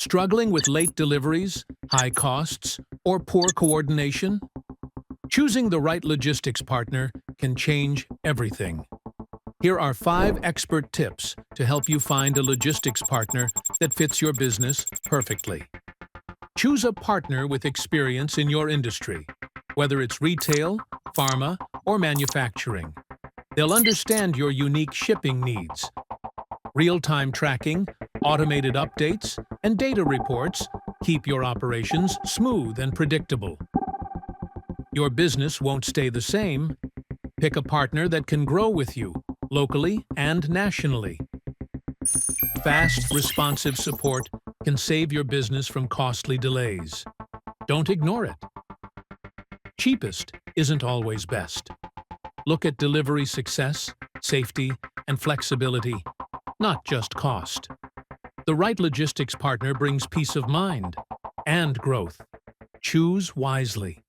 Struggling with late deliveries, high costs, or poor coordination? Choosing the right logistics partner can change everything. Here are 5 expert tips to help you find a logistics partner that fits your business perfectly. Choose a partner with experience in your industry, whether it's retail, pharma, or manufacturing. They'll understand your unique shipping needs. Real-time tracking, automated updates, and data reports keep your operations smooth and predictable. Your business won't stay the same. Pick a partner that can grow with you, locally and nationally. Fast, responsive support can save your business from costly delays. Don't ignore it. Cheapest isn't always best. Look at delivery success, safety, and flexibility, not just cost. The right logistics partner brings peace of mind and growth. Choose wisely.